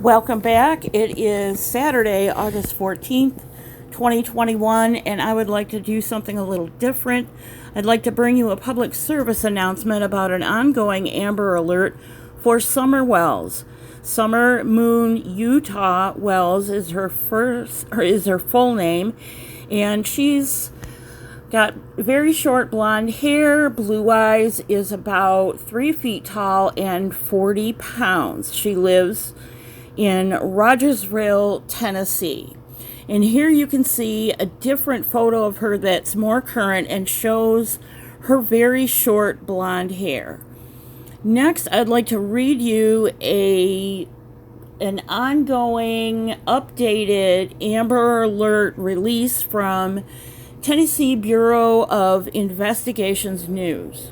Welcome back. It is Saturday, August 14th, 2021, and I would like to do something a little different. I'd like to bring you a public service announcement about an ongoing Amber Alert for Summer Wells. Summer Moon Utah Wells is her full name, and she's got very short blonde hair, blue eyes, is about 3 feet tall, and 40 pounds. She lives in Rogersville, Tennessee. And here you can see a different photo of her that's more current and shows her very short blonde hair. Next, I'd like to read you an ongoing, updated Amber Alert release from Tennessee Bureau of Investigations News.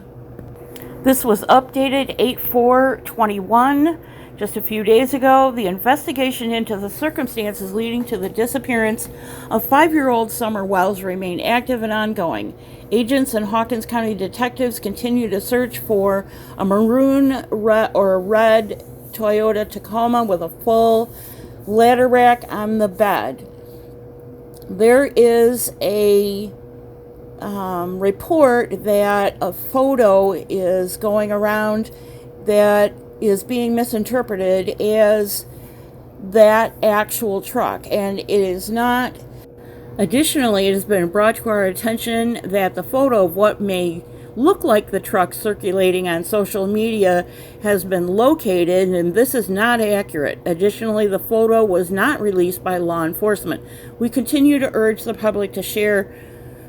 This was updated 8/4/21. Just a few days ago. The investigation into the circumstances leading to the disappearance of 5-year-old Summer Wells remain active and ongoing. Agents and Hawkins County detectives continue to search for a maroon or red Toyota Tacoma with a full ladder rack on the bed. There is a report that a photo is going around that is being misinterpreted as that actual truck, and it is not. Additionally, it has been brought to our attention that the photo of what may look like the truck circulating on social media has been located, and this is not accurate. Additionally, the photo was not released by law enforcement. We continue to urge the public to share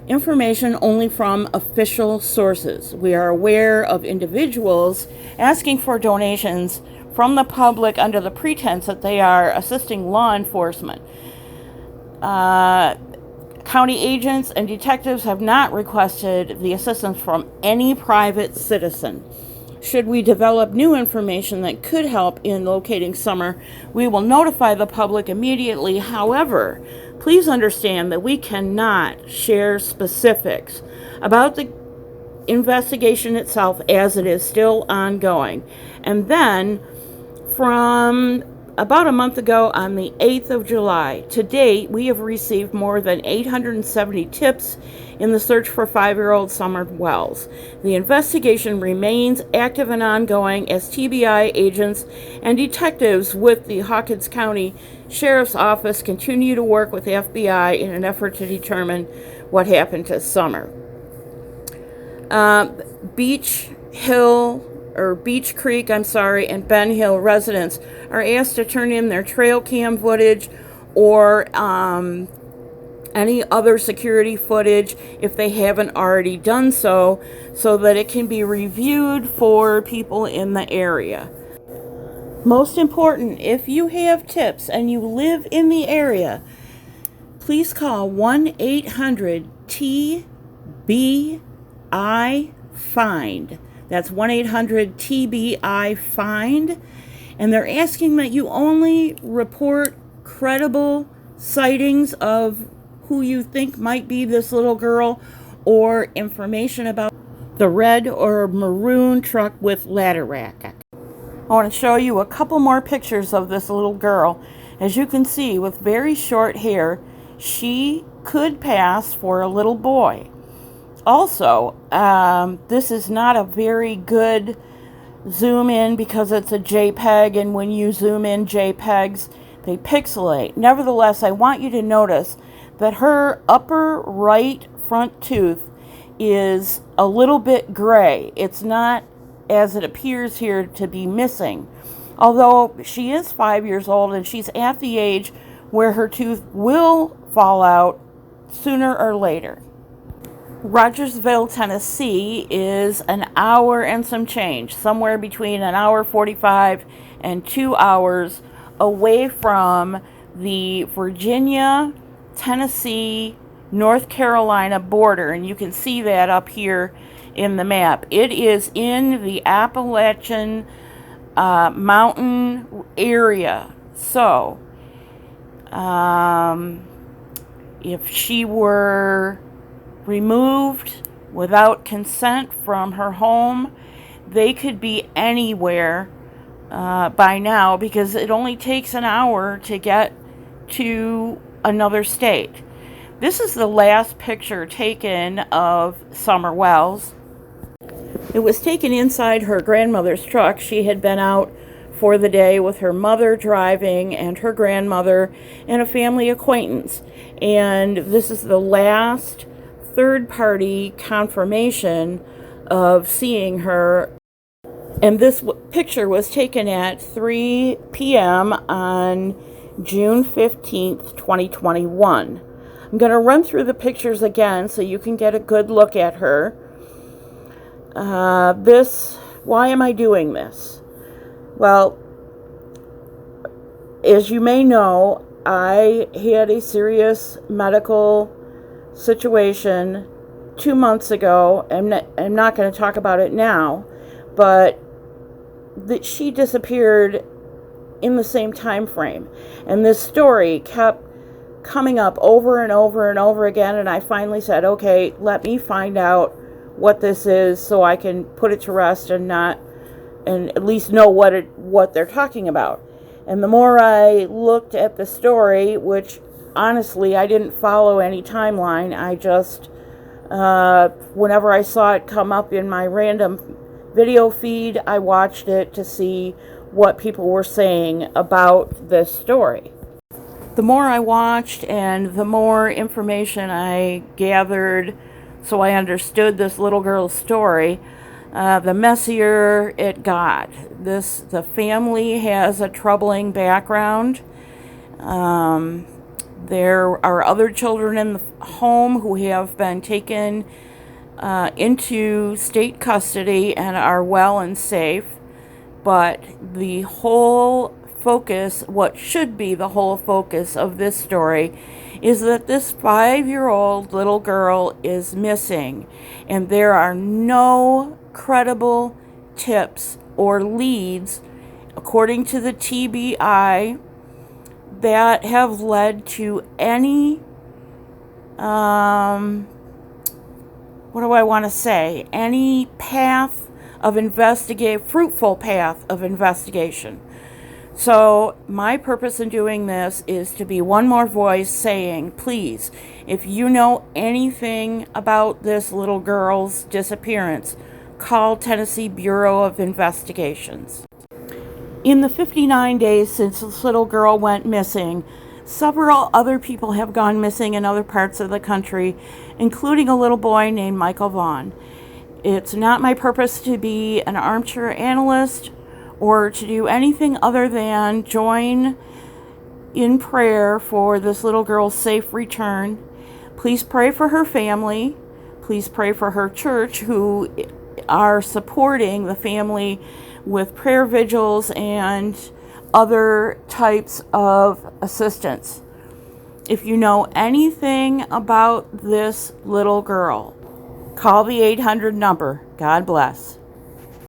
information only from official sources. We are aware of individuals asking for donations from the public under the pretense that they are assisting law enforcement. County agents and detectives have not requested the assistance from any private citizen. Should we develop new information that could help in locating Summer, we will notify the public immediately. However, please understand that we cannot share specifics about the investigation itself as it is still ongoing. And then, from about a month ago, on the 8th of July, to date, we have received more than 870 tips in the search for 5-year-old Summer Wells. The investigation remains active and ongoing as TBI agents and detectives with the Hawkins County Sheriff's Office continue to work with the FBI in an effort to determine what happened to Summer. Beach Creek, and Ben Hill residents are asked to turn in their trail cam footage or any other security footage if they haven't already done so that it can be reviewed for people in the area. Most important, if you have tips and you live in the area, please call 1-800-TBI-FIND. That's 1-800-TBI-FIND. And they're asking that you only report credible sightings of who you think might be this little girl or information about the red or maroon truck with ladder rack. I want to show you a couple more pictures of this little girl. As you can see, with very short hair, she could pass for a little boy. Also, this is not a very good zoom in because it's a JPEG, and when you zoom in JPEGs, they pixelate. Nevertheless, I want you to notice that her upper right front tooth is a little bit gray. It's not, as it appears here, to be missing. Although she is 5 years old and she's at the age where her tooth will fall out sooner or later. Rogersville, Tennessee is an hour and some change, somewhere between an hour 45 and 2 hours away from the Virginia, Tennessee, North Carolina border, and you can see that up here in the map. It is in the Appalachian mountain area. So, if she were removed without consent from her home, they could be anywhere by now, because it only takes an hour to get to another state. This is the last picture taken of Summer Wells. It was taken inside her grandmother's truck. She had been out for the day with her mother driving and her grandmother and a family acquaintance. And this is the last third-party confirmation of seeing her. And this picture was taken at 3 p.m. on June 15th, 2021. I'm going to run through the pictures again so you can get a good look at her. Why am I doing this? Well, as you may know, I had a serious medical situation 2 months ago. I'm not going to talk about it now, but that she disappeared in the same time frame. And this story kept coming up over and over and over again, and I finally said, okay, let me find out what this is so I can put it to rest and at least know what they're talking about. And the more I looked at the story, which honestly I didn't follow any timeline, I just whenever I saw it come up in my random video feed, I watched it to see what people were saying about this story. The more I watched and the more information I gathered so I understood this little girl's story, the messier it got. The family has a troubling background. There are other children in the home who have been taken into state custody and are well and safe. But the whole focus, what should be the whole focus of this story, is that this 5-year-old little girl is missing, and there are no credible tips or leads, according to the TBI, that have led to any, any path of fruitful path of investigation. So my purpose in doing this is to be one more voice saying, please, if you know anything about this little girl's disappearance, call Tennessee Bureau of Investigations. In the 59 days since this little girl went missing, several other people have gone missing in other parts of the country, including a little boy named Michael Vaughn. It's not my purpose to be an armchair analyst or to do anything other than join in prayer for this little girl's safe return. Please pray for her family. Please pray for her church, who are supporting the family with prayer vigils and other types of assistance. If you know anything about this little girl, call the 800 number. God bless.